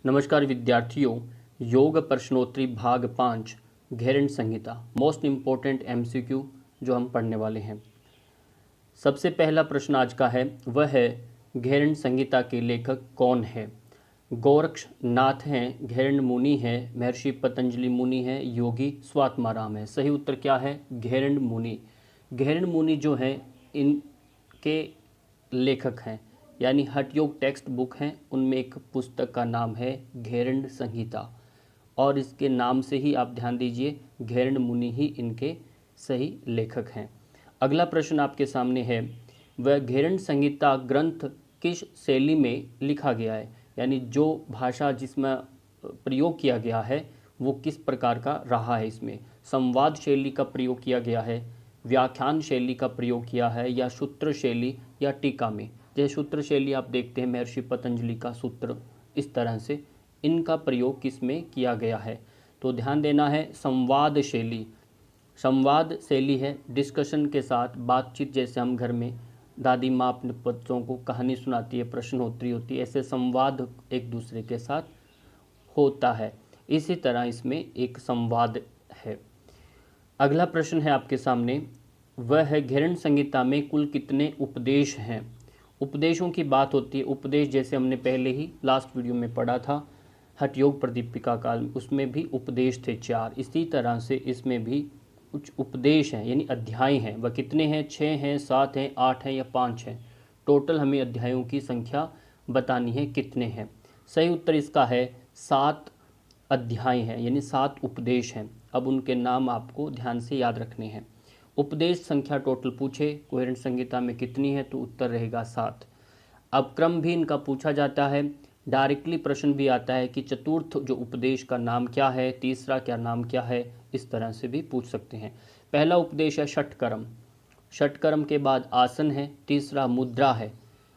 नमस्कार विद्यार्थियों, योग प्रश्नोत्तरी भाग 5 घेरंड संहिता मोस्ट इम्पोर्टेंट एमसीक्यू जो हम पढ़ने वाले हैं। सबसे पहला प्रश्न आज का है, वह है घेरंड संहिता के लेखक कौन है। गोरक्षनाथ हैं, घेरंड मुनि है, महर्षि पतंजलि मुनि है, योगी स्वात्माराम है। सही उत्तर क्या है? घेरंड मुनि। घेरंड मुनि जो हैं इनके लेखक हैं, यानी हठयोग टेक्स्ट बुक हैं, उनमें एक पुस्तक का नाम है घेरंड संहिता, और इसके नाम से ही आप ध्यान दीजिए, घेरंड मुनि ही इनके सही लेखक हैं। अगला प्रश्न आपके सामने है, वह घेरंड संहिता ग्रंथ किस शैली में लिखा गया है, यानी जो भाषा जिसमें प्रयोग किया गया है वो किस प्रकार का रहा है। इसमें संवाद शैली का प्रयोग किया गया है, व्याख्यान शैली का प्रयोग किया है, या सूत्र शैली या टीका में। जैसे सूत्र शैली आप देखते हैं महर्षि पतंजलि का सूत्र, इस तरह से इनका प्रयोग किस में किया गया है। तो ध्यान देना है, संवाद शैली। संवाद शैली है डिस्कशन के साथ बातचीत, जैसे हम घर में दादी माँ अपने बच्चों को कहानी सुनाती है, प्रश्नोत्तरी होती है, ऐसे संवाद एक दूसरे के साथ होता है। इसी तरह इसमें एक संवाद है। अगला प्रश्न है आपके सामने, वह है घेरंड संहिता में कुल कितने उपदेश हैं। उपदेशों की बात होती है। उपदेश जैसे हमने पहले ही लास्ट वीडियो में पढ़ा था हठयोग प्रदीपिका काल में, उसमें भी उपदेश थे 4। इसी तरह से इसमें भी कुछ उपदेश हैं, यानी अध्याय हैं। वह कितने हैं? 6 हैं, 7 हैं, 8 हैं या 5 हैं। टोटल हमें अध्यायों की संख्या बतानी है कितने हैं। सही उत्तर इसका है 7 अध्याय हैं, यानी 7 उपदेश हैं। अब उनके नाम आपको ध्यान से याद रखने हैं। उपदेश संख्या टोटल पूछे कोहेरेंट संहिता में कितनी है, तो उत्तर रहेगा 7। अब क्रम भी इनका पूछा जाता है, डायरेक्टली प्रश्न भी आता है कि चतुर्थ जो उपदेश का नाम क्या है, तीसरा क्या नाम क्या है, इस तरह से भी पूछ सकते हैं। पहला उपदेश है षटकर्म। षटकर्म के बाद आसन है, तीसरा मुद्रा है।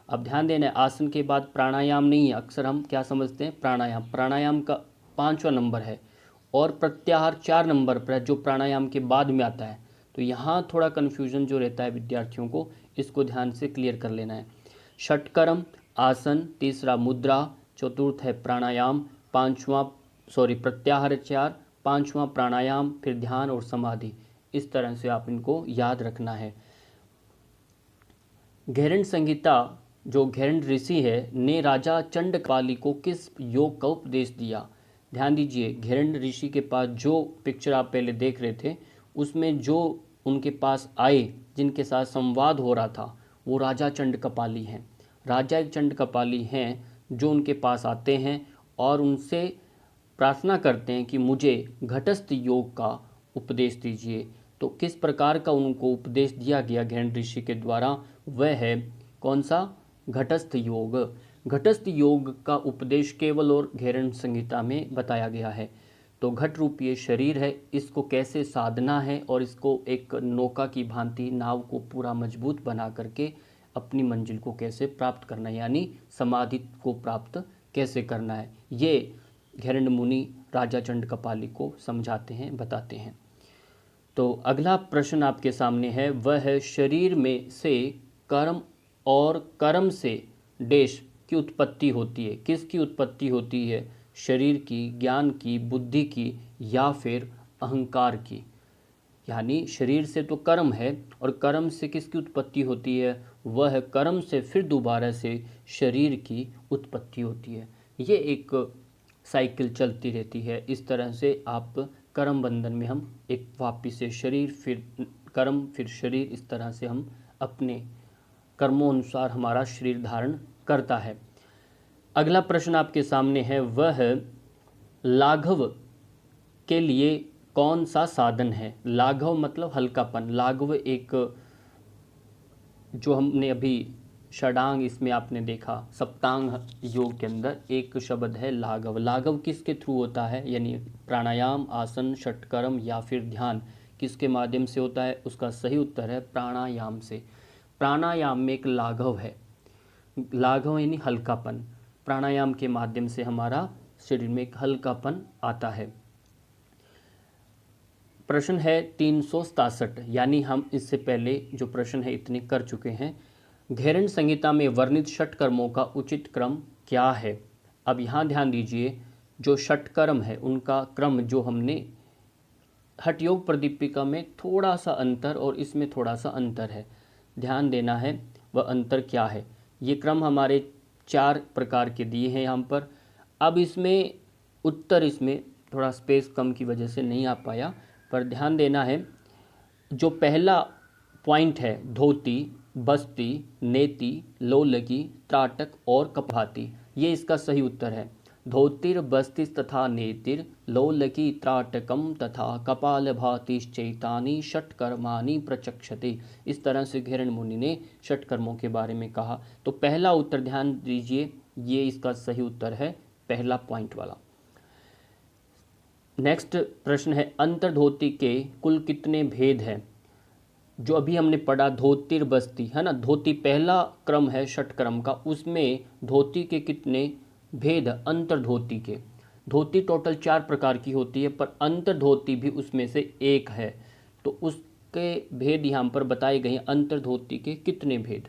अब ध्यान देना है, आसन के बाद प्राणायाम नहीं है। अक्सर हम क्या समझते हैं, प्राणायाम। प्राणायाम का 5वां नंबर है, और प्रत्याहार 4 नंबर पर है जो प्राणायाम के बाद में आता है। तो यहाँ थोड़ा कन्फ्यूजन जो रहता है विद्यार्थियों को, इसको ध्यान से क्लियर कर लेना है। षटकर्म, आसन, तीसरा मुद्रा, चतुर्थ है प्राणायाम, प्रत्याहार 4, 5वां प्राणायाम, फिर ध्यान और समाधि। इस तरह से आप इनको याद रखना है। घेरंड संहिता जो घेरंड ऋषि है ने राजा चंडकपाली को किस योग का उपदेश दिया। ध्यान दीजिए, घेरंड ऋषि के पास जो पिक्चर आप पहले देख रहे थे, उसमें जो उनके पास आए, जिनके साथ संवाद हो रहा था, वो राजा चंडकपाली हैं। राजा चंडकपाली हैं जो उनके पास आते हैं और उनसे प्रार्थना करते हैं कि मुझे घटस्थ योग का उपदेश दीजिए। तो किस प्रकार का उनको उपदेश दिया गया घेरंड ऋषि के द्वारा, वह है कौन सा? घटस्थ योग। घटस्थ योग का उपदेश केवल और घेरंड संहिता में बताया गया है। तो घट रूपीय शरीर है, इसको कैसे साधना है और इसको एक नौका की भांति नाव को पूरा मजबूत बना करके अपनी मंजिल को कैसे प्राप्त करना है, यानी समाधि को प्राप्त कैसे करना है, ये घेरंड मुनि राजा चंडकपाली को समझाते हैं, बताते हैं। तो अगला प्रश्न आपके सामने है, वह है शरीर में से कर्म और कर्म से देश की उत्पत्ति होती है। किसकी उत्पत्ति होती है? शरीर की, ज्ञान की, बुद्धि की, या फिर अहंकार की। यानी शरीर से तो कर्म है, और कर्म से किसकी उत्पत्ति होती है? वह कर्म से फिर दोबारा से शरीर की उत्पत्ति होती है। ये एक साइकिल चलती रहती है। इस तरह से आप कर्म बंधन में हम एक वापिस से शरीर, फिर कर्म, फिर शरीर, इस तरह से हम अपने कर्मों अनुसार हमारा शरीर धारण करता है। अगला प्रश्न आपके सामने है, वह लाघव के लिए कौन सा साधन है। लाघव मतलब हल्कापन। लाघव एक जो हमने अभी षडांग इसमें आपने देखा, सप्तांग योग के अंदर एक शब्द है लाघव। लाघव किसके थ्रू होता है, यानी प्राणायाम, आसन, षटकर्म या फिर ध्यान, किसके माध्यम से होता है? उसका सही उत्तर है प्राणायाम से। प्राणायाम में एक लाघव है। लाघव यानी हल्कापन। प्राणायाम के माध्यम से हमारा शरीर में एक हल्कापन आता है। प्रश्न है 367, यानी हम इससे पहले जो प्रश्न है इतने कर चुके हैं। घेरंड संहिता में वर्णित षटकर्मों का उचित क्रम क्या है? अब यहाँ ध्यान दीजिए, जो षटकर्म है उनका क्रम जो हमने हठयोग प्रदीपिका में थोड़ा सा अंतर और इसमें थोड़ा सा अंतर है, ध्यान देना है वह अंतर क्या है। ये क्रम हमारे 4 प्रकार के दिए हैं यहाँ पर। अब इसमें उत्तर इसमें थोड़ा स्पेस कम की वजह से नहीं आ पाया, पर ध्यान देना है जो पहला पॉइंट है धोती, बस्ती, नेति, लोलकी, त्राटक और कपाती, ये इसका सही उत्तर है। धोतिर बस्तिस तथा नेतिर लोलकी त्राटकम तथा कपाल भातिश्चैतानि षटकर्माणि प्रचक्षते। इस तरह से घेरण मुनि ने षटकर्मों के बारे में कहा। तो पहला उत्तर ध्यान दीजिए, ये इसका सही उत्तर है, पहला पॉइंट वाला। नेक्स्ट प्रश्न है अंतर्धोती के कुल कितने भेद हैं। जो अभी हमने पढ़ा धोतिर बस्ती है ना, धोती पहला क्रम है षटक्रम का, उसमें धोती के कितने भेद अंतर्धोती के। धोती टोटल 4 प्रकार की होती है, पर अंतर्धोती भी उसमें से एक है। तो उसके भेद यहाँ पर बताए गए हैं। अंतर्धोती के कितने भेद,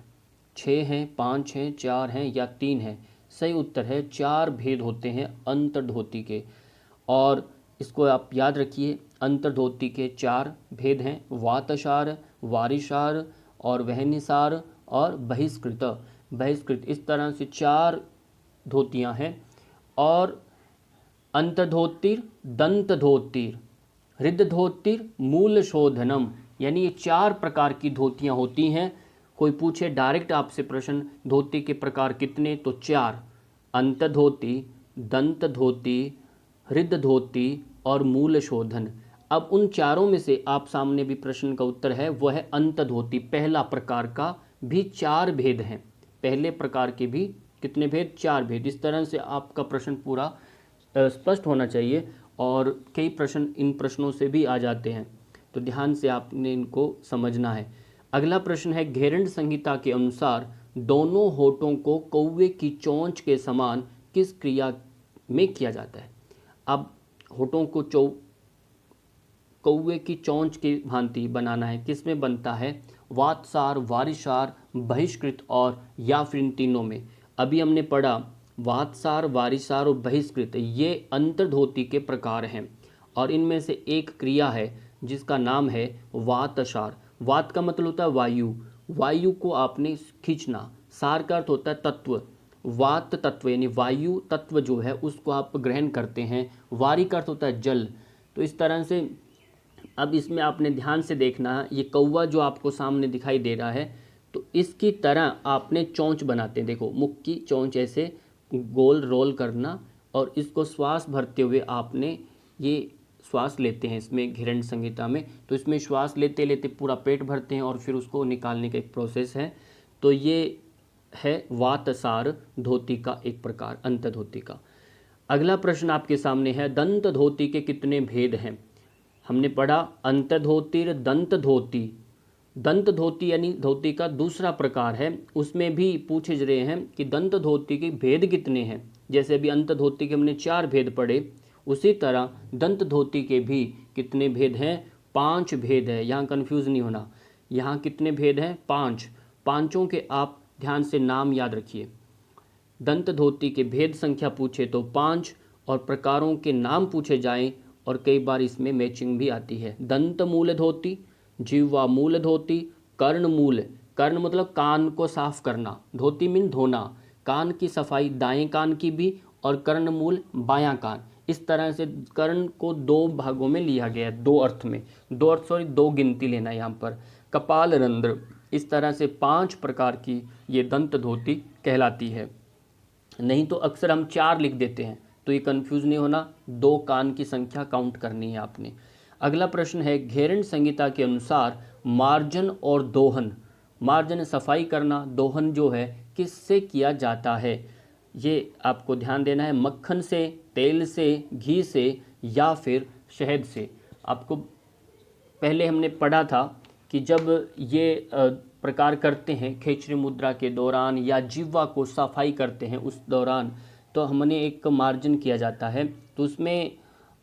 6 हैं, 5 हैं, 4 हैं या 3 हैं। सही उत्तर है 4 भेद होते हैं अंतर्धोती के। और इसको आप याद रखिए, अंतर्धोती के 4 भेद हैं, वातसार, वारिसार और वहनिसार और बहिष्कृत। बहिष्कृत, इस तरह से 4 धोतियां हैं। और अंतर्धोतिर, दंत धोतिर, हृद धोतिर, मूल शोधनम, यानी ये 4 प्रकार की धोतियां होती हैं। कोई पूछे डायरेक्ट आपसे प्रश्न धोती के प्रकार कितने, तो 4, अंतर्धोती, दंत धोती, हृद धोती और मूल शोधन। अब उन चारों में से आप सामने भी प्रश्न का उत्तर है वह है अंतर्धोती, पहला प्रकार का भी 4 भेद हैं। पहले प्रकार के भी कितने भेद, 4 भेद। इस तरह से आपका प्रश्न पूरा स्पष्ट होना चाहिए, और कई प्रश्न इन प्रश्नों से भी आ जाते हैं, तो ध्यान से आपने इनको समझना है। अगला प्रश्न है घेरंड संहिता के अनुसार दोनों होठों को कौवे की चोंच के समान किस क्रिया में किया जाता है। अब होठों को कौवे की चोंच की भांति बनाना है, किस में बनता है, वातसार, वारिसार, बहिष्कृत और या फिर इन तीनों में। अभी हमने पढ़ा वातसार, वारिसार और बहिष्कृत, ये अंतर्धोती के प्रकार हैं, और इनमें से एक क्रिया है जिसका नाम है वातसार। वात का मतलब होता है वायु, वायु को आपने खींचना, सार का अर्थ होता है तत्व, वात तत्व यानी वायु तत्व जो है उसको आप ग्रहण करते हैं, वारी का अर्थ होता है जल। तो इस तरह से अब इसमें आपने ध्यान से देखना है, ये कौवा जो आपको सामने दिखाई दे रहा है, तो इसकी तरह आपने चोंच बनाते हैं। देखो मुख की चोंच ऐसे गोल रोल करना, और इसको श्वास भरते हुए आपने ये श्वास लेते हैं इसमें घेरंड संहिता में। तो इसमें श्वास लेते लेते पूरा पेट भरते हैं और फिर उसको निकालने का एक प्रोसेस है। तो ये है वातसार धोती का एक प्रकार, अंतर्धोती का। अगला प्रश्न आपके सामने है दंत धोती के कितने भेद हैं। हमने पढ़ा अंतर्धोतिर दंत धोती, दंत धोती यानी धोती का दूसरा प्रकार है, उसमें भी पूछे रहे हैं कि दंत धोती के भेद कितने हैं। जैसे अभी अंत धोती के हमने 4 भेद पढ़े, उसी तरह दंत धोती के भी कितने भेद हैं, 5 भेद है। यहाँ कंफ्यूज नहीं होना, यहाँ कितने भेद हैं, 5। पांचों के आप ध्यान से नाम याद रखिए। दंत धोती के भेद संख्या पूछे तो 5, और प्रकारों के नाम पूछे जाएं, और कई बार इसमें मैचिंग भी आती है। दंत मूल धोती, जिह्वा मूल धोती, कर्ण मूल, कर्ण मतलब कान को साफ करना, धोती मीन धोना, कान की सफाई दाएं कान की भी, और कर्ण मूल बायां कान। इस तरह से कर्ण को 2 भागों में लिया गया है, 2 अर्थ में, 2 गिनती लेना है यहाँ पर। कपाल रंध्र, इस तरह से 5 प्रकार की ये दंत धोती कहलाती है। नहीं तो अक्सर हम 4 लिख देते हैं, तो ये कंफ्यूज नहीं होना, 2 कान की संख्या काउंट करनी है आपने। अगला प्रश्न है घेरंड संहिता के अनुसार मार्जन और दोहन, मार्जन सफाई करना, दोहन जो है किससे किया जाता है। ये आपको ध्यान देना है, मक्खन से, तेल से, घी से या फिर शहद से। आपको पहले हमने पढ़ा था कि जब ये प्रकार करते हैं खेचरी मुद्रा के दौरान या जिह्वा को सफाई करते हैं उस दौरान, तो हमने एक मार्जन किया जाता है। तो उसमें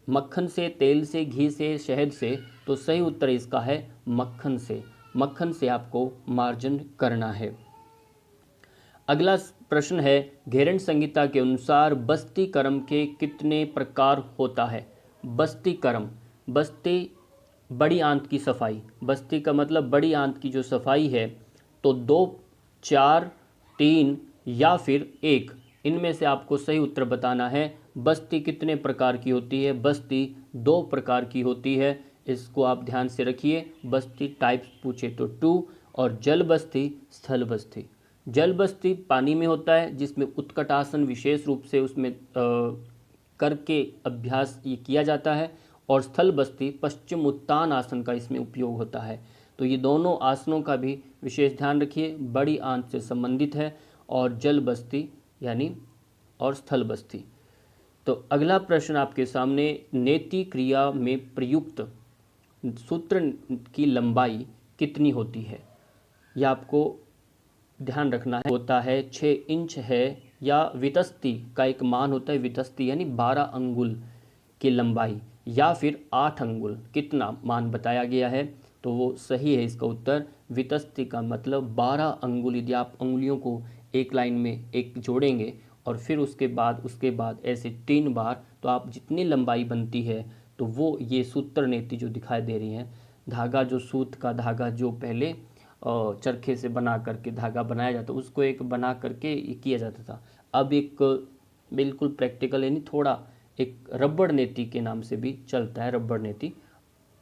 मक्खन से, तेल से, घी से, शहद से, तो सही उत्तर इसका है मक्खन से। मक्खन से आपको मार्जन करना है। अगला प्रश्न है, घेरन संहिता के अनुसार बस्ती कर्म के कितने प्रकार होता है? बस्ती कर्म, बस्ती बड़ी आंत की सफाई, बस्ती का मतलब बड़ी आंत की जो सफाई है, तो 2, 4, 3 या फिर 1, इनमें से आपको सही उत्तर बताना है। बस्ती कितने प्रकार की होती है? बस्ती 2 प्रकार की होती है, इसको आप ध्यान से रखिए। बस्ती टाइप्स पूछे तो 2, और जल बस्ती, स्थल बस्ती। जल बस्ती पानी में होता है, जिसमें उत्कटासन विशेष रूप से उसमें करके अभ्यास ये किया जाता है, और स्थल बस्ती पश्चिम उत्तान आसन का इसमें उपयोग होता है। तो ये दोनों आसनों का भी विशेष ध्यान रखिए, बड़ी आंत से संबंधित है, और जल बस्ती यानी और स्थल बस्ती। तो अगला प्रश्न आपके सामने, नेति क्रिया में प्रयुक्त सूत्र की लंबाई कितनी होती है? यह आपको ध्यान रखना है। होता है 6 इंच है, या वितस्ती का एक मान होता है, वितस्ती यानी 12 अंगुल की लंबाई, या फिर 8 अंगुल, कितना मान बताया गया है, तो वो सही है इसका उत्तर। वितस्ती का मतलब 12 अंगुल। यदि आप अंगुलियों को एक लाइन में एक जोड़ेंगे और फिर उसके बाद ऐसे 3 बार, तो आप जितनी लंबाई बनती है, तो वो ये सूत्र नेति जो दिखाई दे रही है, धागा जो सूत का धागा जो पहले चरखे से बना करके धागा बनाया जाता, उसको एक बना करके किया जाता था। अब एक बिल्कुल प्रैक्टिकल यानी थोड़ा एक रबड़ नेति के नाम से भी चलता है, रबड़ नेति,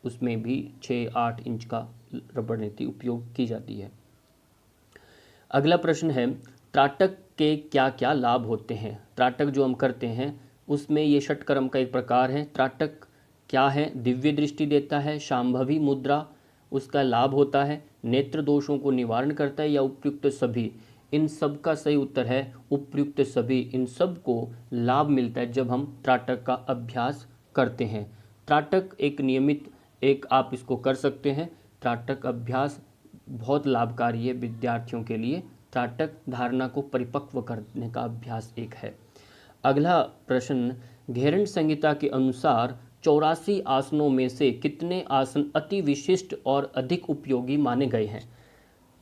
उसमें भी 6-8 इंच का रबड़ नेति उपयोग की जाती है। अगला प्रश्न है, त्राटक के क्या क्या लाभ होते हैं? त्राटक जो हम करते हैं उसमें ये षटकर्म का एक प्रकार है। त्राटक क्या है? दिव्य दृष्टि देता है, शांभवी मुद्रा उसका लाभ होता है, नेत्र दोषों को निवारण करता है, या उपयुक्त सभी? इन सब का सही उत्तर है उपयुक्त सभी। इन सब को लाभ मिलता है जब हम त्राटक का अभ्यास करते हैं। त्राटक एक नियमित एक आप इसको कर सकते हैं। त्राटक अभ्यास बहुत लाभकारी है विद्यार्थियों के लिए। त्राटक धारणा को परिपक्व करने का अभ्यास एक है। अगला प्रश्न, घेरन संहिता के अनुसार 84 आसनों में से कितने आसन अति विशिष्ट और अधिक उपयोगी माने गए हैं?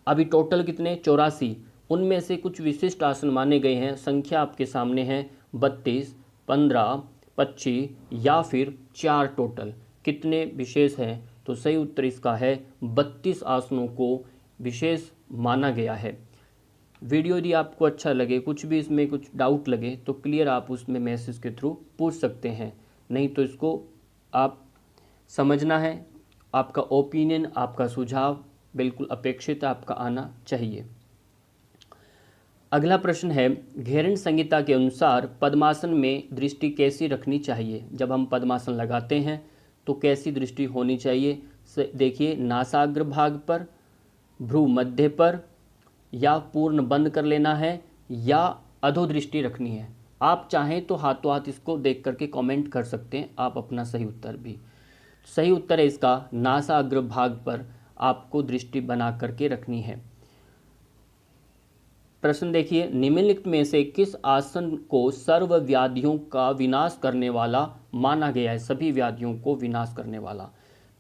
अभी टोटल कितने? 84। उनमें से कुछ विशिष्ट आसन माने गए हैं। संख्या आपके सामने है 32, 15, 25 या फिर 4 टोटल। कितने विशेष हैं? तो सही उत्तर इसका है 32 आसनों को विशेष माना गया है। वीडियो यदि आपको अच्छा लगे, कुछ भी इसमें कुछ डाउट लगे, तो क्लियर आप उसमें मैसेज के थ्रू पूछ सकते हैं, नहीं तो इसको आप समझना है। आपका ओपिनियन, आपका सुझाव बिल्कुल अपेक्षित आपका आना चाहिए। अगला प्रश्न है, घेरन संहिता के अनुसार पद्मासन में दृष्टि कैसी रखनी चाहिए? जब हम पद्मासन लगाते हैं तो कैसी दृष्टि होनी चाहिए? देखिए, नासाग्र भाग पर, भ्रू मध्य पर, या पूर्ण बंद कर लेना है, या अधोदृष्टि रखनी है। आप चाहें तो हाथों हाथ इसको देख करके कमेंट कर सकते हैं आप अपना सही उत्तर भी। सही उत्तर है इसका नासाग्र भाग पर आपको दृष्टि बना करके रखनी है। प्रश्न देखिए, निम्नलिखित में से किस आसन को सर्व व्याधियों का विनाश करने वाला माना गया है? सभी व्याधियों को विनाश करने वाला।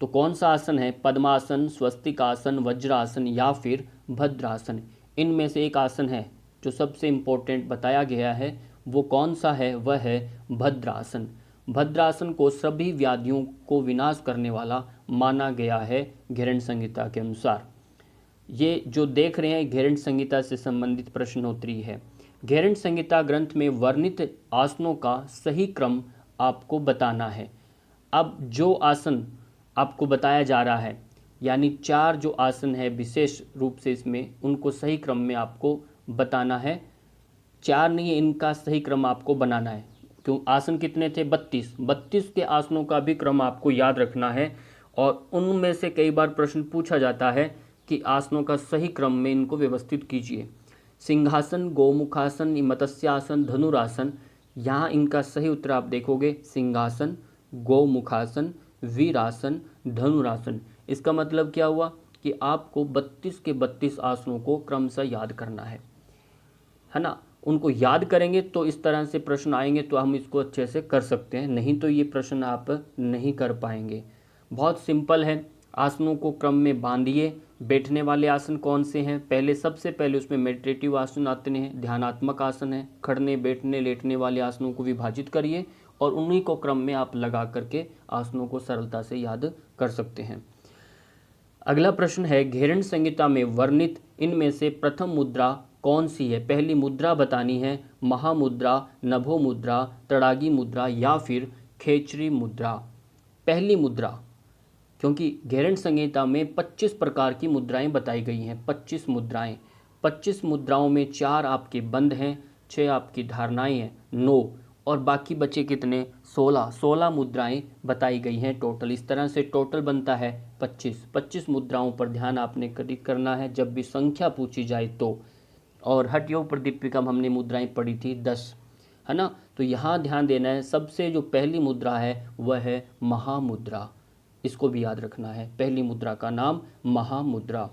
तो कौन सा आसन है? पद्मासन, स्वस्तिकासन, वज्रासन या फिर भद्रासन? इनमें से एक आसन है जो सबसे इम्पोर्टेंट बताया गया है, वो कौन सा है? वह है भद्रासन। भद्रासन को सभी व्याधियों को विनाश करने वाला माना गया है घेरन संहिता के अनुसार। ये जो देख रहे हैं घेरन संहिता से संबंधित प्रश्नोत्तरी है। घेरन संहिता ग्रंथ में वर्णित आसनों का सही क्रम आपको बताना है। अब जो आसन आपको बताया जा रहा है, यानी 4 जो आसन है विशेष रूप से इसमें, उनको सही क्रम में आपको बताना है। 4 नहीं है, इनका सही क्रम आपको बनाना है। क्यों? आसन कितने थे? 32 के आसनों का भी क्रम आपको याद रखना है। और उनमें से कई बार प्रश्न पूछा जाता है कि आसनों का सही क्रम में इनको व्यवस्थित कीजिए। सिंहासन, गोमुखासन, मत्स्यासन, धनुरासन, यहाँ इनका सही उत्तर आप देखोगे सिंहासन, गोमुखासन, वीरासन, धनुरासन। इसका मतलब क्या हुआ कि आपको 32 के 32 आसनों को क्रमशः याद करना है ना। उनको याद करेंगे तो इस तरह से प्रश्न आएंगे तो हम इसको अच्छे से कर सकते हैं, नहीं तो ये प्रश्न आप नहीं कर पाएंगे। बहुत सिंपल है, आसनों को क्रम में बांधिए, बैठने वाले आसन कौन से हैं? पहले सबसे पहले उसमें मेडिटेटिव आसन आते हैं, ध्यानात्मक आसन है। खड़ने बैठने लेटने वाले आसनों को विभाजित करिए और उन्हीं को क्रम में आप लगा करके आसनों को सरलता से याद कर सकते हैं। अगला प्रश्न है, घेरन संहिता में वर्णित इनमें से प्रथम मुद्रा कौन सी है? पहली मुद्रा बतानी है, महामुद्रा, नभो मुद्रा, तड़ागी मुद्रा या फिर खेचरी मुद्रा। पहली मुद्रा, क्योंकि घेरन संहिता में 25 प्रकार की मुद्राएं बताई गई हैं। 25 मुद्राएं, 25 मुद्राओं में 4 आपके बंद हैं, 6 आपकी धारणाएं हैं, 9 और बाकी बचे कितने? 16 मुद्राएं बताई गई हैं टोटल। इस तरह से टोटल बनता है 25 मुद्राओं पर ध्यान आपने करना है जब भी संख्या पूछी जाए तो। और हठ योग प्रदीपिका में हमने मुद्राएं पढ़ी थी 10, है ना। तो यहाँ ध्यान देना है, सबसे जो पहली मुद्रा है वह है महामुद्रा, इसको भी याद रखना है। पहली मुद्रा का नाम महामुद्रा।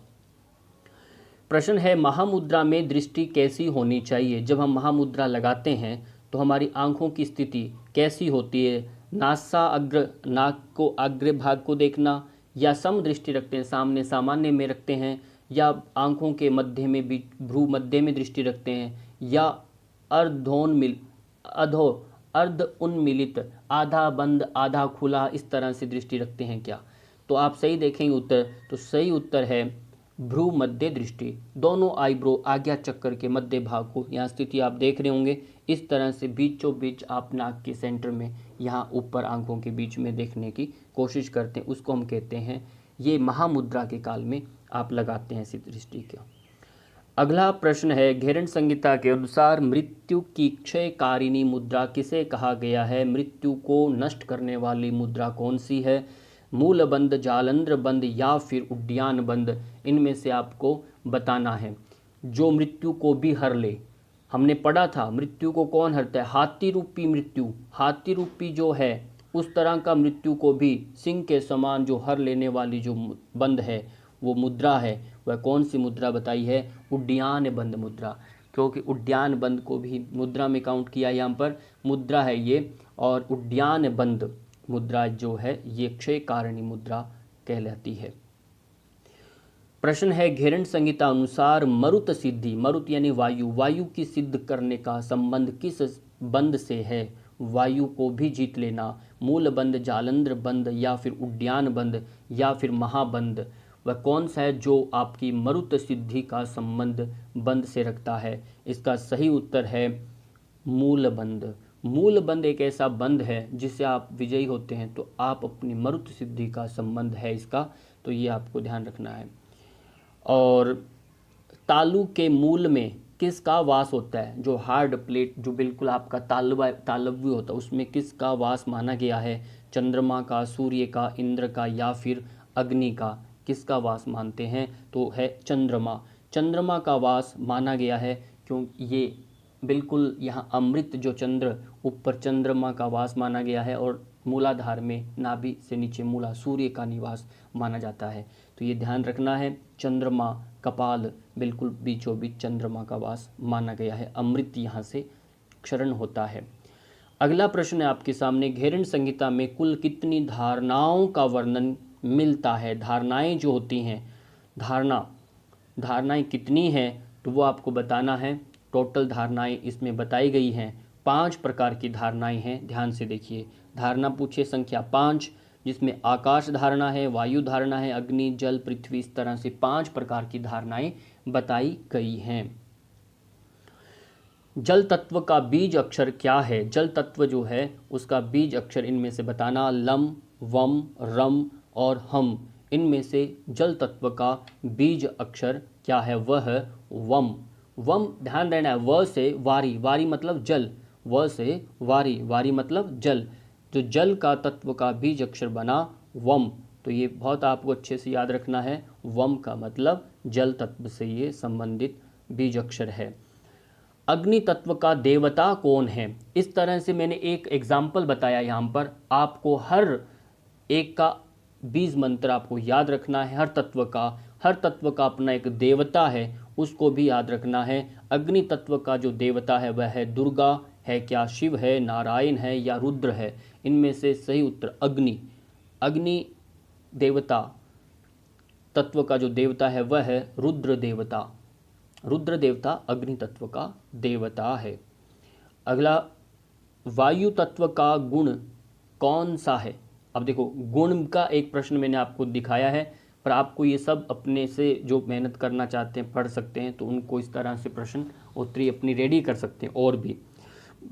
प्रश्न है, महामुद्रा में दृष्टि कैसी होनी चाहिए? जब हम महामुद्रा लगाते हैं तो हमारी आंखों की स्थिति कैसी होती है? नासा अग्र, नाक को अग्र भाग को देखना, या सम दृष्टि रखते हैं, सामने सामान्य में रखते हैं, या आंखों के मध्य में भी भ्रू मध्य में दृष्टि रखते हैं, या अर्ध उन्मिलित, आधा बंद आधा खुला, इस तरह से दृष्टि रखते हैं क्या? तो आप सही देखेंगे उत्तर, तो सही उत्तर है भ्रू मध्य दृष्टि। दोनों आईब्रो आज्ञा चक्कर के मध्य भाग को, यहाँ स्थिति आप देख रहे होंगे, इस तरह से बीचों बीच आप नाक के सेंटर में, यहाँ ऊपर आंखों के बीच में देखने की कोशिश करते हैं, उसको हम कहते हैं, ये महामुद्रा के काल में आप लगाते हैं ऐसी दृष्टि का। अगला प्रश्न है, घेरन संहिता के अनुसार मृत्यु की क्षयकारिणी मुद्रा किसे कहा गया है? मृत्यु को नष्ट करने वाली मुद्रा कौन सी है? मूल बंद, जालंध्र बंद या फिर उड्डयन बंद? इनमें से आपको बताना है। जो मृत्यु को भी हर ले, हमने पढ़ा था मृत्यु को कौन हरता है? हाथी रूपी मृत्यु, हाथी रूपी जो है उस तरह का मृत्यु को भी सिंह के समान जो हर लेने वाली जो बंद है, वो मुद्रा है, वह कौन सी मुद्रा बताई है? उड्डयन बंद मुद्रा, क्योंकि उड्डयन बंद को भी मुद्रा में काउंट किया, यहाँ पर मुद्रा है ये, और उड्डयन बंद मुद्रा जो है ये क्षयकारिणी मुद्रा कहलाती है। प्रश्न है, घेरन संहिता अनुसार मरुत सिद्धि, मरुत यानी वायु, वायु की सिद्ध करने का संबंध किस बंद से है? वायु को भी जीत लेना, मूल बंद, जालंध्र बंद या फिर उड्डयन बंद या फिर महाबंद, वह कौन सा है जो आपकी मरुत सिद्धि का संबंध बंद से रखता है? इसका सही उत्तर है मूल बंद। मूल बंद एक ऐसा बंद है जिससे आप विजयी होते हैं तो आप अपनी मरुत सिद्धि का संबंध है इसका, तो ये आपको ध्यान रखना है। और तालु के मूल में किसका वास होता है? जो हार्ड प्लेट, जो बिल्कुल आपका तालव्य होता है, उसमें किसका वास माना गया है? चंद्रमा का, सूर्य का, इंद्र का या फिर अग्नि का? किसका वास मानते हैं? तो है चंद्रमा। चंद्रमा का वास माना गया है, क्योंकि ये बिल्कुल यहाँ अमृत जो चंद्र, ऊपर चंद्रमा का वास माना गया है, और मूलाधार में नाभि से नीचे मूला सूर्य का निवास माना जाता है। तो ये ध्यान रखना है, चंद्रमा कपाल बिल्कुल बीचों बीच चंद्रमा का वास माना गया है, अमृत यहाँ से क्षरण होता है। अगला प्रश्न है आपके सामने, घेरन संहिता में कुल कितनी धारणाओं का वर्णन मिलता है? धारणाएं जो होती हैं, धारणाएं कितनी हैं तो वो आपको बताना है। टोटल धारणाएं इसमें बताई गई हैं, 5 प्रकार की धारणाएं हैं, ध्यान से देखिए। धारणा पूछे संख्या 5, जिसमें आकाश धारणा है, वायु धारणा है, अग्नि, जल, पृथ्वी, इस तरह से 5 प्रकार की धारणाएं बताई गई हैं। जल तत्व का बीज अक्षर क्या है? जल तत्व जो है उसका बीज अक्षर इनमें से बताना, लम, वम, रम और हम। इनमें से जल तत्व का बीज अक्षर क्या है? वह वम। वम ध्यान देना है, व से वारी, वारी मतलब जल, व से वारी, वारी मतलब जल। जो जल का तत्व का बीज अक्षर बना वम, तो ये बहुत आपको अच्छे से याद रखना है, वम का मतलब जल तत्व से ये संबंधित बीज अक्षर है। अग्नि तत्व का देवता कौन है? इस तरह से मैंने एक एग्जाम्पल बताया, यहाँ पर आपको हर एक का बीज मंत्र आपको याद रखना है। हर तत्व का अपना एक देवता है, उसको भी याद रखना है। अग्नि तत्व का जो देवता है वह है दुर्गा है, क्या शिव है, नारायण है या रुद्र है? इनमें से सही उत्तर अग्नि। अग्नि देवता तत्व का जो देवता है वह है रुद्र देवता। रुद्र देवता अग्नि तत्व का देवता है। अगला, वायु तत्व का गुण कौन सा है? अब देखो, गुण का एक प्रश्न मैंने आपको दिखाया है, पर आपको ये सब अपने से जो मेहनत करना चाहते हैं पढ़ सकते हैं, तो उनको इस तरह से प्रश्न उत्तरी अपनी रेडी कर सकते हैं। और भी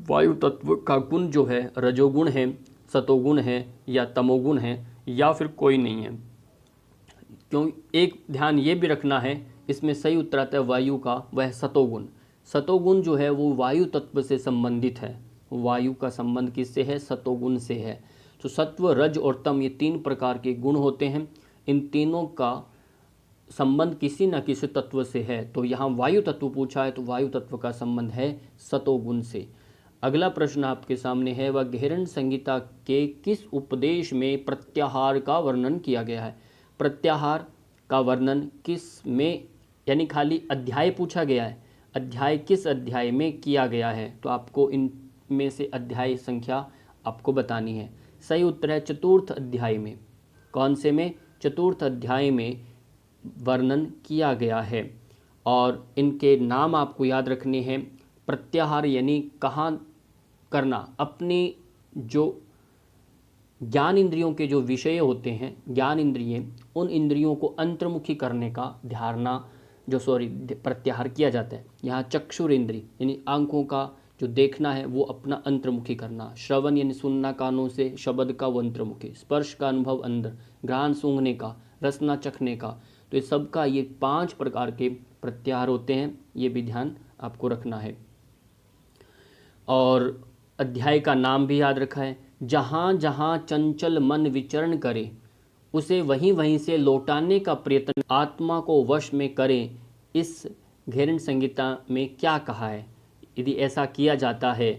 वायु तत्व का गुण जो है रजोगुण है, सतोगुण है या तमोगुण है या फिर कोई नहीं है। क्यों, एक ध्यान ये भी रखना है, इसमें सही उत्तर आता है वायु का, वह सतोगुण। सतोगुण जो है वो वायु तत्व से संबंधित है। वायु का संबंध किससे है? सतोगुण से है। तो सत्व, रज और तम, ये 3 प्रकार के गुण होते हैं। इन तीनों का संबंध किसी न किसी तत्व से है। तो यहाँ वायु तत्व पूछा है, तो वायु तत्व का संबंध है सतोगुण से। अगला प्रश्न आपके सामने है, वह घेरन संहिता के किस उपदेश में प्रत्याहार का वर्णन किया गया है? प्रत्याहार का वर्णन किस में, यानी खाली अध्याय पूछा गया है, अध्याय किस अध्याय में किया गया है? तो आपको इनमें से अध्याय संख्या आपको बतानी है। सही उत्तर है चतुर्थ अध्याय में। कौन से में? चतुर्थ अध्याय में वर्णन किया गया है। और इनके नाम आपको याद रखने हैं। प्रत्याहार यानी कहाँ करना, अपनी जो ज्ञान इंद्रियों के जो विषय होते हैं, ज्ञान इंद्रिय, उन इंद्रियों को अंतर्मुखी करने का प्रत्याहार किया जाता है। यहाँ चक्षुर इंद्रिय यानी आंखों का जो देखना है वो अपना अंतर्मुखी करना, श्रवण यानी सुनना कानों से शब्द का वो अंतर्मुखी, स्पर्श का अनुभव अंदर, घ्राण सूंघने का, रसना चखने का, तो ये सबका ये 5 प्रकार के प्रत्याहार होते हैं। ये भी ध्यान आपको रखना है। और अध्याय का नाम भी याद रखा है, जहाँ जहाँ चंचल मन विचरण करे उसे वहीं वहीं से लौटाने का प्रयत्न आत्मा को वश में करें। इस घेरन संहिता में क्या कहा है? यदि ऐसा किया जाता है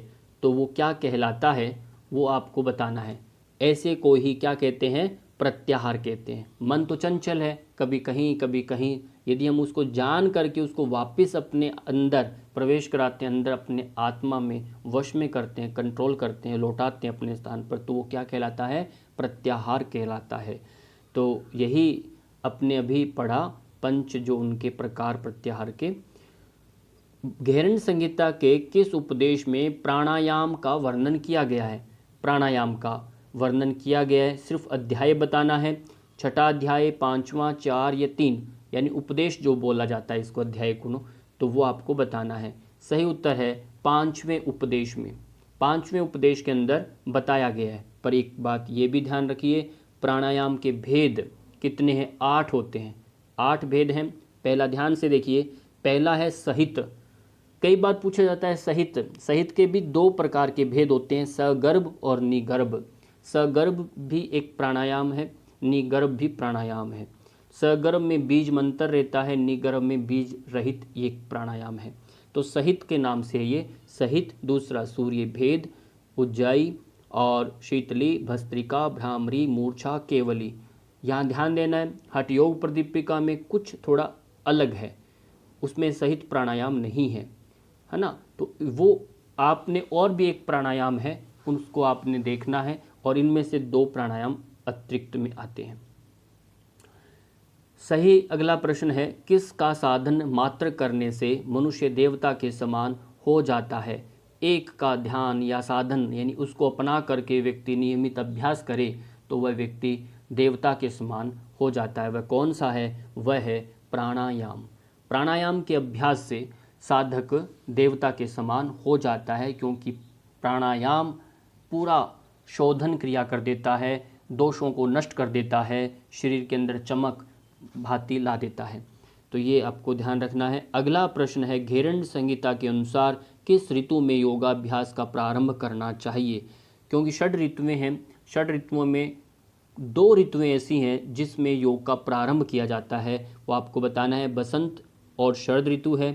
तो वो क्या कहलाता है, वो आपको बताना है। ऐसे को ही क्या कहते हैं? प्रत्याहार कहते हैं। मन तो चंचल है, कभी कहीं कभी कहीं, यदि हम उसको जान करके उसको वापस अपने अंदर प्रवेश कराते हैं, अंदर अपने आत्मा में वश में करते हैं, कंट्रोल करते हैं, लौटाते हैं अपने स्थान पर, तो वो क्या कहलाता है? प्रत्याहार कहलाता है। तो यही अपने अभी पढ़ा पंच जो उनके प्रकार प्रत्याहार के। घेरन संहिता के किस उपदेश में प्राणायाम का वर्णन किया गया है? प्राणायाम का वर्णन किया गया है, सिर्फ अध्याय बताना है। छठा अध्याय, 5वां, 4 या 3, यानी उपदेश जो बोला जाता है इसको अध्याय को, तो वो आपको बताना है। सही उत्तर है 5वें उपदेश में। 5वें उपदेश के अंदर बताया गया है। पर एक बात ये भी ध्यान रखिए, प्राणायाम के भेद कितने हैं? 8 होते हैं। 8 भेद हैं। पहला ध्यान से देखिए, पहला है सहित। कई बार पूछा जाता है सहित, सहित के भी 2 प्रकार के भेद होते हैं, सगर्भ और निगर्भ। सगर्भ भी एक प्राणायाम है, निगर्भ भी प्राणायाम है। सगर्भ में बीज मंत्र रहता है, निगर्भ में बीज रहित ये प्राणायाम है। तो सहित के नाम से ये सहित। दूसरा सूर्य भेद, उज्जाई और शीतली, भस्त्रिका, भ्रामरी, मूर्छा, केवली। यहाँ ध्यान देना है, हठ योग प्रदीपिका में कुछ थोड़ा अलग है, उसमें सहित प्राणायाम नहीं है, है ना। तो वो आपने और भी एक प्राणायाम है, उसको आपने देखना है, और इनमें से 2 प्राणायाम अतिरिक्त में आते हैं। सही अगला प्रश्न है, किस का साधन मात्र करने से मनुष्य देवता के समान हो जाता है? एक का ध्यान या साधन यानी उसको अपना करके व्यक्ति नियमित अभ्यास करे तो वह व्यक्ति देवता के समान हो जाता है। वह कौन सा है? वह है प्राणायाम। प्राणायाम के अभ्यास से साधक देवता के समान हो जाता है, क्योंकि प्राणायाम पूरा शोधन क्रिया कर देता है, दोषों को नष्ट कर देता है, शरीर के अंदर चमक भांति ला देता है। तो ये आपको ध्यान रखना है। अगला प्रश्न है, घेरन संहिता के अनुसार किस ऋतु में योगाभ्यास का प्रारंभ करना चाहिए? क्योंकि 6 ऋतुएं हैं, 6 ऋतुओं में 2 ऋतुएं ऐसी हैं जिसमें योग का प्रारंभ किया जाता है, वो आपको बताना है। बसंत और शरद ऋतु है,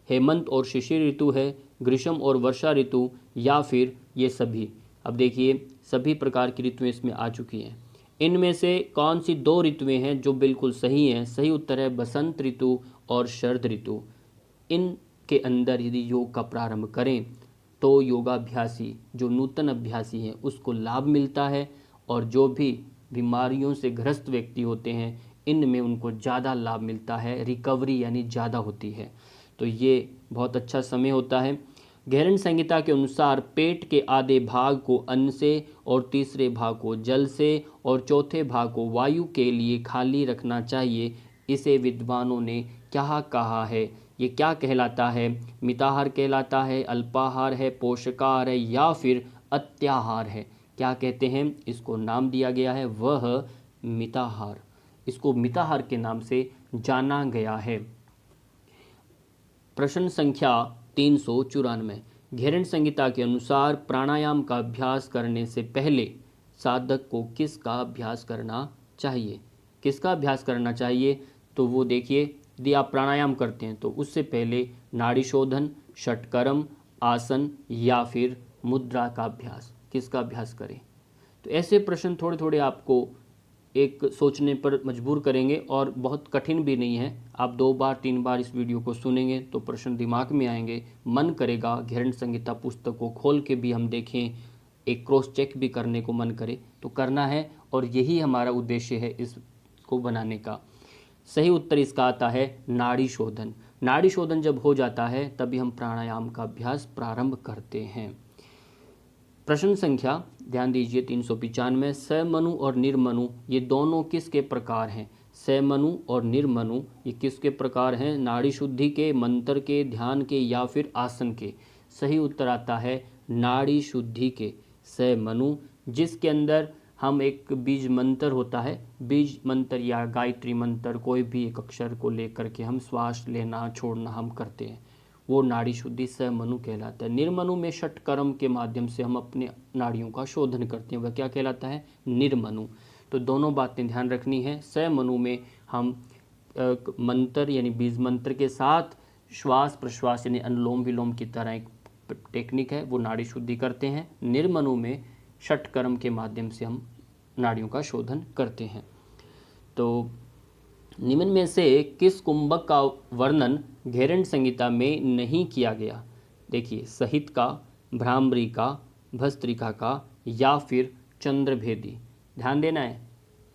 हेमंत और शिशिर ऋतु है, ग्रीष्म और वर्षा ऋतु, या फिर ये सभी। अब देखिए सभी प्रकार की ऋतुएं इसमें आ चुकी हैं। इनमें से कौन सी 2 ऋतुएं हैं जो बिल्कुल सही हैं? सही उत्तर है बसंत ऋतु और शरद ऋतु। इनके अंदर यदि योग का प्रारंभ करें तो योगाभ्यासी जो नूतन अभ्यासी हैं उसको लाभ मिलता है, और जो भी बीमारियों से ग्रस्त व्यक्ति होते हैं इनमें उनको ज़्यादा लाभ मिलता है, रिकवरी यानी ज़्यादा होती है। तो ये बहुत अच्छा समय होता है। गहरन संहिता के अनुसार पेट के आधे भाग को अन्न से और तीसरे भाग को जल से और चौथे भाग को वायु के लिए खाली रखना चाहिए। इसे विद्वानों ने क्या कहा है? ये क्या कहलाता है? मिताहार कहलाता है, अल्पाहार है, पोषकाहार है या फिर अत्याहार है? क्या कहते हैं? इसको नाम दिया गया है वह मिताहार। इसको मिताहार के नाम से जाना गया है। प्रश्न संख्या 394। घेरन संहिता के अनुसार प्राणायाम का अभ्यास करने से पहले साधक को किसका अभ्यास करना चाहिए? किसका अभ्यास करना चाहिए? तो वो देखिए, यदि आप प्राणायाम करते हैं तो उससे पहले नाड़ी शोधन, षटकर्म, आसन या फिर मुद्रा का अभ्यास, किसका अभ्यास करें? तो ऐसे प्रश्न थोड़े थोड़े आपको एक सोचने पर मजबूर करेंगे और बहुत कठिन भी नहीं है। आप 2 बार 3 बार इस वीडियो को सुनेंगे तो प्रश्न दिमाग में आएंगे, मन करेगा घेरन संहिता पुस्तक को खोल के भी हम देखें, एक क्रॉस चेक भी करने को मन करे तो करना है, और यही हमारा उद्देश्य है इसको बनाने का। सही उत्तर इसका आता है नाड़ी शोधन। नाड़ी शोधन जब हो जाता है तभी हम प्राणायाम का अभ्यास प्रारंभ करते हैं। प्रश्न संख्या ध्यान दीजिए 395। समनु और निर्मनु ये दोनों किसके प्रकार हैं? समनु और निर्मनु ये किसके प्रकार हैं? नाड़ी शुद्धि के, मंत्र के, ध्यान के या फिर आसन के? सही उत्तर आता है नाड़ी शुद्धि के। समनु जिसके अंदर हम एक बीज मंत्र होता है, बीज मंत्र या गायत्री मंत्र, कोई भी एक अक्षर को लेकर के हम श्वास लेना छोड़ना हम करते हैं, वो नाड़ी शुद्धि समनु कहलाता है। निर्मनु में षटकर्म के माध्यम से हम अपने नाड़ियों का शोधन करते हैं, वह क्या कहलाता है? निर्मनु। तो दोनों बातें ध्यान रखनी है। समनु में हम मंत्र यानी बीज मंत्र के साथ श्वास प्रश्वास यानी अनुलोम विलोम की तरह एक टेक्निक है, वो नाड़ी शुद्धि करते हैं। निर्मनु में षटकर्म के माध्यम से हम नाड़ियों का शोधन करते हैं। तो निम्न में से किस कुंभक का वर्णन घेरन संहिता में नहीं किया गया? देखिए, सहित का, भ्रामरी का, भस्त्रिका का या फिर चंद्रभेदी। ध्यान देना है,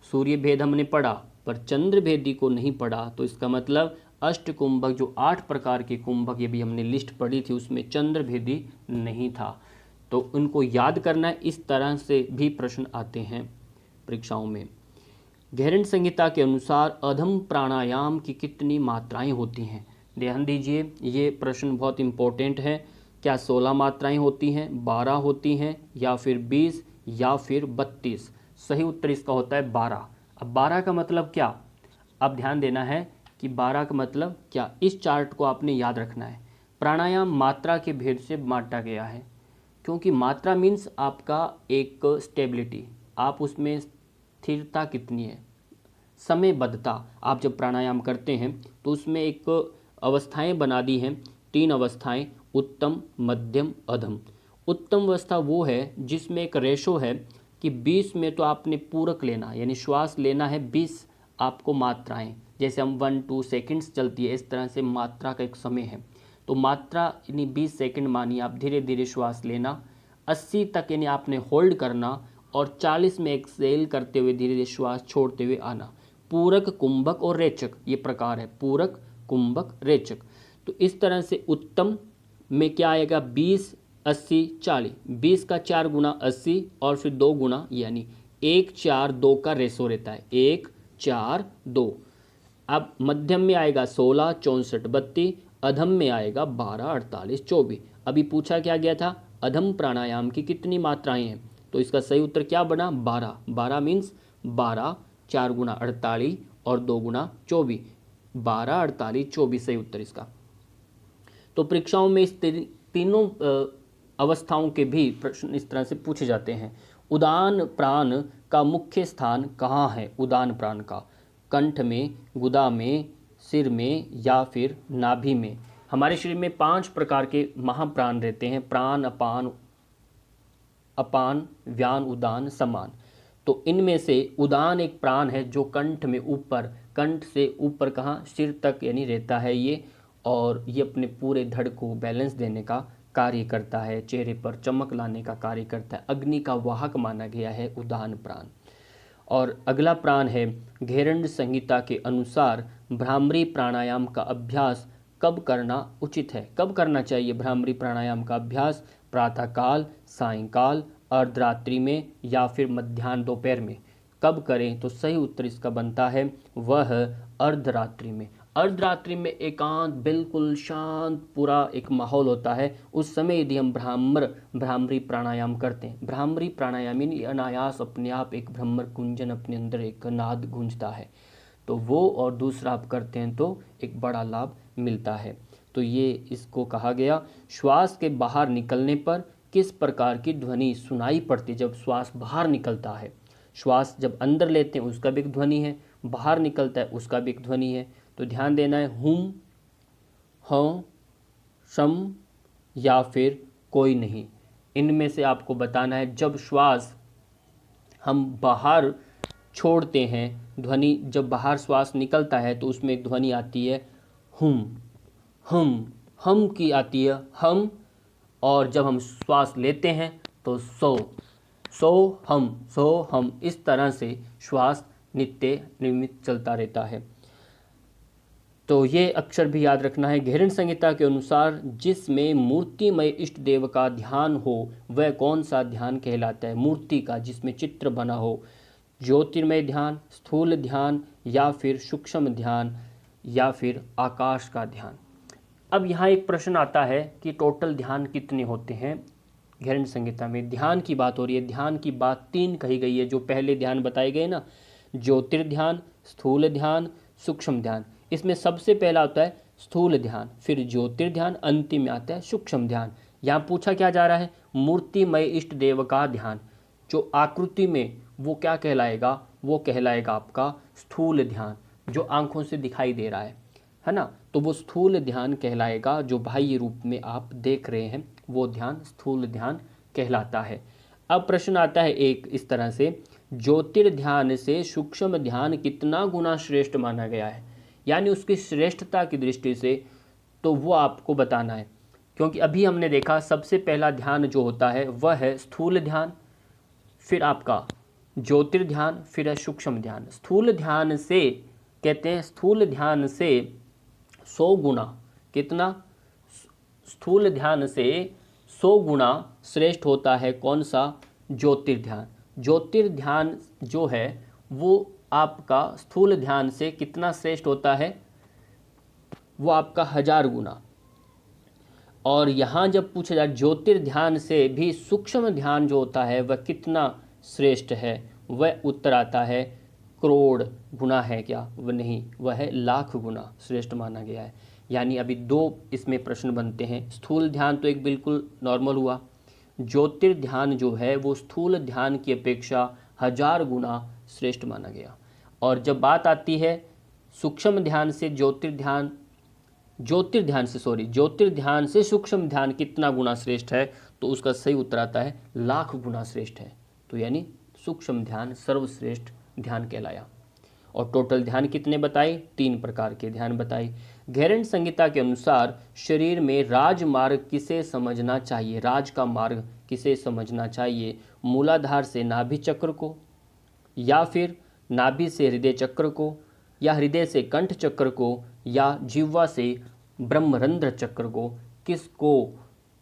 सूर्य भेद हमने पढ़ा पर चंद्रभेदी को नहीं पढ़ा, तो इसका मतलब अष्ट कुंभक जो 8 प्रकार के कुंभक ये भी हमने लिस्ट पढ़ी थी उसमें चंद्रभेदी नहीं था। तो उनको याद करना है, इस तरह से भी प्रश्न आते हैं परीक्षाओं में। घेरन संहिता के अनुसार अधम प्राणायाम की कितनी मात्राएं होती हैं? ध्यान दीजिए, ये प्रश्न बहुत इंपॉर्टेंट है। क्या 16 मात्राएं होती हैं, 12 होती हैं या फिर 20 या फिर 32? सही उत्तर इसका होता है 12। अब 12 का मतलब क्या? अब ध्यान देना है कि 12 का मतलब क्या, इस चार्ट को आपने याद रखना है। प्राणायाम मात्रा के भेद से बांटा गया है, क्योंकि मात्रा मीन्स आपका एक स्टेबिलिटी, आप उसमें स्थिरता कितनी है, समयबद्धता। आप जब प्राणायाम करते हैं तो उसमें एक अवस्थाएं बना दी हैं, 3 अवस्थाएं, उत्तम, मध्यम, अधम। उत्तम अवस्था वो है जिसमें एक रेशो है कि 20 में तो आपने पूरक लेना, यानी श्वास लेना है 20 आपको मात्राएं, जैसे हम 1-2 सेकंड्स चलती है, इस तरह से मात्रा का एक समय है। तो मात्रा यानी 20 सेकंड मानिए आप धीरे धीरे श्वास लेना, 80 तक यानी आपने होल्ड करना और 40 में एक्सेल करते हुए धीरे धीरे श्वास छोड़ते हुए आना। पूरक, कुंभक और रेचक ये प्रकार है, पूरक, कुंभक, रेचक। तो इस तरह से उत्तम में क्या आएगा? 20, 80, 40। 20 का 4 गुना 80 और फिर 2 गुना, यानी 1, 4, 2 का रेशो रहता है, 1, 4, 2। अब मध्यम में आएगा 16, 64, 32। अधम में आएगा 12, 48, 24। अभी पूछा क्या गया था? अधम प्राणायाम की कितनी मात्राएं हैं? तो इसका सही उत्तर क्या बना? 12। 12 मीन्स 12, 4 गुना 48 और 2 गुना 24। 12, 48, 24 सही उत्तर इसका। तो परीक्षाओं में इस तीनों अवस्थाओं के भी प्रश्न इस तरह से पूछे जाते हैं। उदान प्राण का मुख्य स्थान कहाँ है? उदान प्राण का कंठ में, गुदा में, सिर में या फिर नाभि में? हमारे शरीर में 5 प्रकार के महाप्राण रहते हैं, प्राण, अपान, अपान, व्यान, उदान, समान। तो इनमें से उदान एक प्राण है जो कंठ में ऊपर, कंठ से ऊपर कहाँ? सिर तक यानी रहता है ये, और ये अपने पूरे धड़ को बैलेंस देने का कार्य करता है, चेहरे पर चमक लाने का कार्य करता है, अग्नि का वाहक माना गया है उदान प्राण। और अगला प्राण है, घेरंड संहिता के अनुसार भ्रामरी प्राणायाम का अभ्यास कब करना उचित है? कब करना चाहिए भ्रामरी प्राणायाम का अभ्यास? प्रातःकाल, सायंकाल, अर्धरात्रि में या फिर मध्याह्न दोपहर में? कब करें? तो सही उत्तर इसका बनता है वह अर्धरात्रि में। अर्धरात्रि में एकांत, बिल्कुल शांत पूरा एक माहौल होता है, उस समय यदि हम भ्रामरी प्राणायाम करते हैं, भ्रामरी प्राणायाम यानी अनायास अपने आप एक भ्रमर कुंजन अपने अंदर एक नाद गूंजता है, तो वो और दूसरा आप करते हैं तो एक बड़ा लाभ मिलता है। तो ये इसको कहा गया। श्वास के बाहर निकलने पर किस प्रकार की ध्वनि सुनाई पड़ती? जब श्वास बाहर निकलता है, श्वास जब अंदर लेते हैं उसका भी एक ध्वनि है, बाहर निकलता है उसका भी एक ध्वनि है। तो ध्यान देना है, हुम, हाँ, शम या फिर कोई नहीं, इनमें से आपको बताना है। जब श्वास हम बाहर छोड़ते हैं, ध्वनि जब बाहर श्वास निकलता है तो उसमें एक ध्वनि आती है हुम, हम की आती है हम, और जब हम श्वास लेते हैं तो सो हम, इस तरह से श्वास नित्य नियमित चलता रहता है। तो ये अक्षर भी याद रखना है। घेरन संहिता के अनुसार जिसमें मूर्तिमय इष्ट देव का ध्यान हो वह कौन सा ध्यान कहलाता है? मूर्ति का, जिसमें चित्र बना हो, ज्योतिर्मय ध्यान, स्थूल ध्यान या फिर सूक्ष्म ध्यान या फिर आकाश का ध्यान। अब यहाँ एक प्रश्न आता है कि टोटल ध्यान कितने होते हैं? घेरन संहिता में ध्यान की बात हो रही है, ध्यान की बात 3 कही गई है। जो पहले ध्यान बताए गए ना, ज्योतिर्ध्यान, स्थूल ध्यान, सूक्ष्म ध्यान, इसमें सबसे पहला होता है स्थूल ध्यान, फिर ज्योतिर्ध्यान, अंतिम में आता है सूक्ष्म ध्यान। यहाँ पूछा क्या जा रहा है? मूर्तिमय इष्ट देव का ध्यान, जो आकृति में, वो क्या कहलाएगा? वो कहलाएगा आपका स्थूल ध्यान, जो आंखों से दिखाई दे रहा है ना, तो वो स्थूल ध्यान कहलाएगा। जो बाह्य रूप में आप देख रहे हैं वो ध्यान स्थूल ध्यान कहलाता है। अब प्रश्न आता है एक इस तरह से, ज्योतिर्ध्यान से सूक्ष्म ध्यान कितना गुना श्रेष्ठ माना गया है? यानी उसकी श्रेष्ठता की दृष्टि से, तो वो आपको बताना है। क्योंकि अभी हमने देखा सबसे पहला ध्यान जो होता है वह है स्थूल ध्यान, फिर आपका ज्योतिर्ध्यान, फिर है सूक्ष्म ध्यान। स्थूल ध्यान से कहते हैं, स्थूल ध्यान से 100 गुना, कितना? स्थूल ध्यान से 100 गुना श्रेष्ठ होता है कौन सा? ज्योतिर्ध्यान। ज्योतिर्ध्यान जो है वो आपका स्थूल ध्यान से कितना श्रेष्ठ होता है? वो आपका 1000 गुना। और यहाँ जब पूछा जाए ज्योतिर्ध्यान से भी सूक्ष्म ध्यान जो होता है वह कितना श्रेष्ठ है, वह उत्तर आता है करोड़ गुना है क्या? वह नहीं, वह है लाख गुना श्रेष्ठ माना गया है। यानी अभी 2 इसमें प्रश्न बनते हैं। स्थूल ध्यान तो एक बिल्कुल नॉर्मल हुआ, ज्योतिर्ध्यान जो है वो स्थूल ध्यान की अपेक्षा 1000 गुना श्रेष्ठ माना गया। और जब बात आती है सूक्ष्म ध्यान से ज्योतिर्ध्यान से सूक्ष्म ध्यान कितना गुना श्रेष्ठ है, तो उसका सही उत्तर आता है लाख गुना श्रेष्ठ है। तो यानी सूक्ष्म ध्यान सर्वश्रेष्ठ ध्यान कहलाया। और टोटल ध्यान कितने बताए? 3 प्रकार के ध्यान बताए। घेरन संहिता के अनुसार शरीर में राजमार्ग किसे समझना चाहिए? राज का मार्ग किसे समझना चाहिए? मूलाधार से नाभि चक्र को, या फिर नाभि से हृदय चक्र को, या हृदय से कंठ चक्र को, या जिह्वा से ब्रह्मरंध्र चक्र को? किसको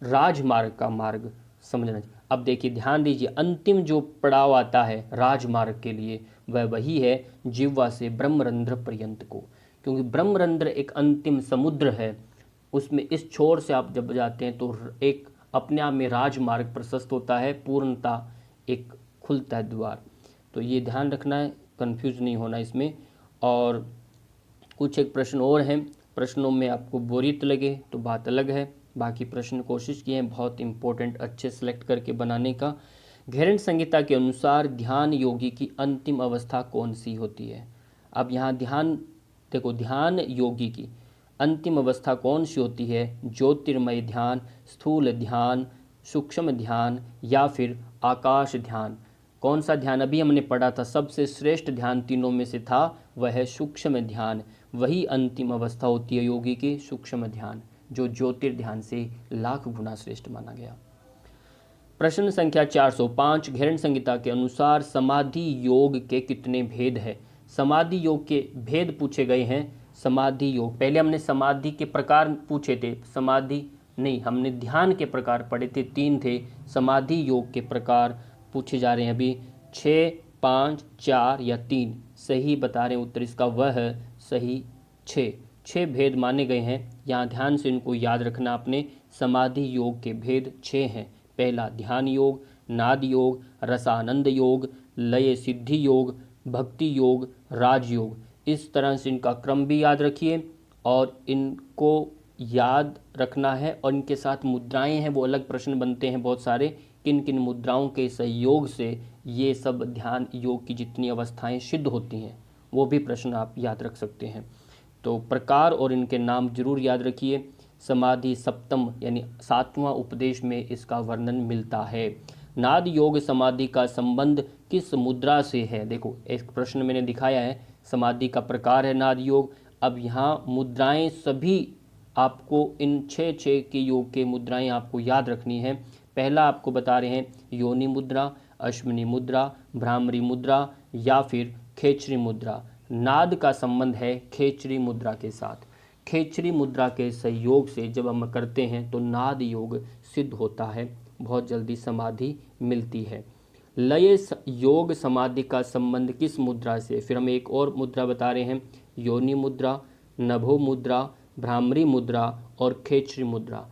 राजमार्ग का मार्ग समझना चाहिए? अब देखिए, ध्यान दीजिए, अंतिम जो पड़ाव आता है राजमार्ग के लिए वह वही है जिह्वा से ब्रह्मरंध्र पर्यंत को। क्योंकि ब्रह्मरंध्र एक अंतिम समुद्र है, उसमें इस छोर से आप जब जाते हैं तो एक अपने आप में राजमार्ग प्रशस्त होता है, पूर्णता एक खुलता है द्वार। तो ये ध्यान रखना है, कंफ्यूज नहीं होना इसमें। और कुछ एक प्रश्न और हैं, प्रश्नों में आपको बोरियत लगे तो बात अलग है, बाकी प्रश्न कोशिश किए हैं बहुत इंपॉर्टेंट अच्छे सेलेक्ट करके बनाने का। घेरन संहिता के अनुसार ध्यान योगी की अंतिम अवस्था कौन सी होती है? अब यहाँ ध्यान देखो, ध्यान योगी की अंतिम अवस्था कौन सी होती है? ज्योतिर्मय ध्यान, स्थूल ध्यान, सूक्ष्म ध्यान या फिर आकाश ध्यान? कौन सा ध्यान अभी हमने पढ़ा था? सबसे श्रेष्ठ ध्यान तीनों में से था वह है सूक्ष्म ध्यान। वही अंतिम अवस्था होती है योगी की, सूक्ष्म ध्यान, जो ज्योतिर्ध्यान से लाख गुना श्रेष्ठ माना गया। प्रश्न संख्या 405, घेरन संहिता के अनुसार समाधि योग के कितने भेद हैं? समाधि योग के भेद पूछे गए हैं। समाधि योग, पहले हमने समाधि के प्रकार पूछे थे, समाधि नहीं, हमने ध्यान के प्रकार पढ़े थे, 3 थे। समाधि योग के प्रकार पूछे जा रहे हैं अभी 6, 5, 4 या 3। सही बता रहे हैं उत्तर इसका, वह है सही 6 भेद माने गए हैं। यहाँ ध्यान से इनको याद रखना आपने। समाधि योग के भेद 6 हैं। पहला ध्यान योग, नाद योग, रसानंद योग, लय सिद्धि योग, भक्ति योग, राजयोग। इस तरह से इनका क्रम भी याद रखिए और इनको याद रखना है। और इनके साथ मुद्राएं हैं, वो अलग प्रश्न बनते हैं बहुत सारे, किन किन मुद्राओं के सहयोग से ये सब ध्यान योग की जितनी अवस्थाएं सिद्ध होती हैं, वो भी प्रश्न आप याद रख सकते हैं। तो प्रकार और इनके नाम जरूर याद रखिए। समाधि सप्तम यानी 7वां उपदेश में इसका वर्णन मिलता है। नाद योग समाधि का संबंध किस मुद्रा से है? देखो, एक प्रश्न मैंने दिखाया है, समाधि का प्रकार है नाद योग। अब यहाँ मुद्राएं सभी आपको इन 6 के योग के मुद्राएं आपको याद रखनी है। पहला आपको बता रहे हैं योनि मुद्रा, अश्विनी मुद्रा, भ्रामरी मुद्रा या फिर खेचरी मुद्रा। नाद का संबंध है खेचरी मुद्रा के साथ। खेचरी मुद्रा के सहयोग से जब हम करते हैं तो नाद योग सिद्ध होता है, बहुत जल्दी समाधि मिलती है। लय योग समाधि का संबंध किस मुद्रा से? फिर हम एक और मुद्रा बता रहे हैं, योनि मुद्रा, नभो मुद्रा, भ्रामरी मुद्रा और खेचरी मुद्रा।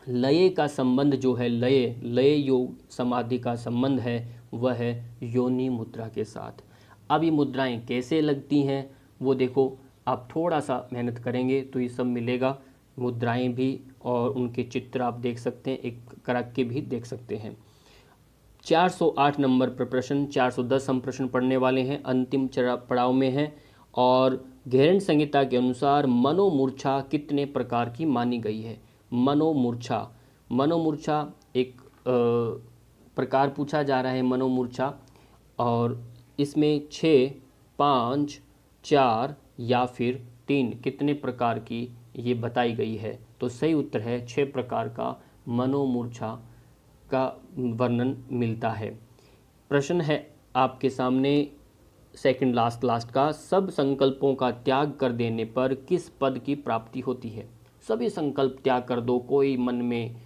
लय का संबंध जो है, लय योग समाधि का संबंध है वह है योनि मुद्रा के साथ। अब ये मुद्राएं कैसे लगती हैं वो देखो, आप थोड़ा सा मेहनत करेंगे तो ये सब मिलेगा। मुद्राएं भी और उनके चित्र आप देख सकते हैं, एक करक के भी देख सकते हैं। 408 नंबर पर प्रश्न, 410 हम प्रश्न पढ़ने वाले हैं, अंतिम पड़ाव में है। और घेरन संहिता के अनुसार मनोमूर्छा कितने प्रकार की मानी गई है? मनोमूर्छा एक प्रकार पूछा जा रहा है मनोमूर्छा, और इसमें 6, 5, 4 या फिर 3 कितने प्रकार की ये बताई गई है? तो सही उत्तर है 6 प्रकार का मनोमूर्छा का वर्णन मिलता है। प्रश्न है आपके सामने सेकंड लास्ट का, सब संकल्पों का त्याग कर देने पर किस पद की प्राप्ति होती है? सभी संकल्प त्याग कर दो, कोई मन में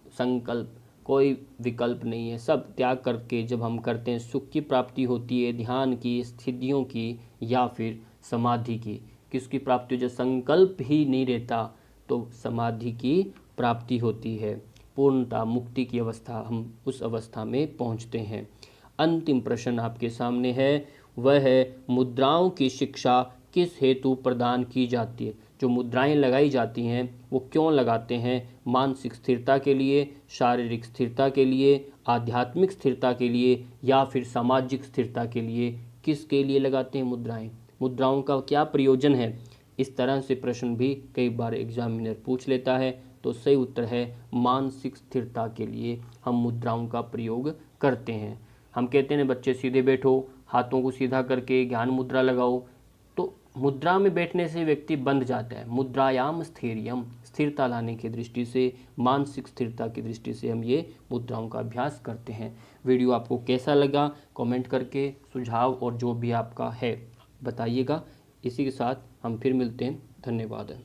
संकल्प, कोई विकल्प नहीं है, सब त्याग करके जब हम करते हैं सुख की प्राप्ति होती है, ध्यान की, स्थितियों की या फिर समाधि की। किसकी प्राप्ति? जो संकल्प ही नहीं रहता तो समाधि की प्राप्ति होती है, पूर्णता मुक्ति की अवस्था, हम उस अवस्था में पहुंचते हैं। अंतिम प्रश्न आपके सामने है, वह है मुद्राओं की शिक्षा किस हेतु प्रदान की जाती है? जो मुद्राएं लगाई जाती हैं वो क्यों लगाते हैं? मानसिक स्थिरता के लिए, शारीरिक स्थिरता के लिए, आध्यात्मिक स्थिरता के लिए या फिर सामाजिक स्थिरता के लिए? किसके लिए लगाते हैं मुद्राएं? मुद्राओं का क्या प्रयोजन है? इस तरह से प्रश्न भी कई बार एग्जामिनर पूछ लेता है। तो सही उत्तर है मानसिक स्थिरता के लिए हम मुद्राओं का प्रयोग करते हैं। हम कहते हैं बच्चे सीधे बैठो, हाथों को सीधा करके ज्ञान मुद्रा लगाओ, तो मुद्रा में बैठने से व्यक्ति बंध जाता है। मुद्रायाम स्थैर्यम, स्थिरता लाने की दृष्टि से, मानसिक स्थिरता की दृष्टि से हम ये मुद्राओं का अभ्यास करते हैं। वीडियो आपको कैसा लगा कमेंट करके सुझाव और जो भी आपका है बताइएगा। इसी के साथ हम फिर मिलते हैं। धन्यवाद।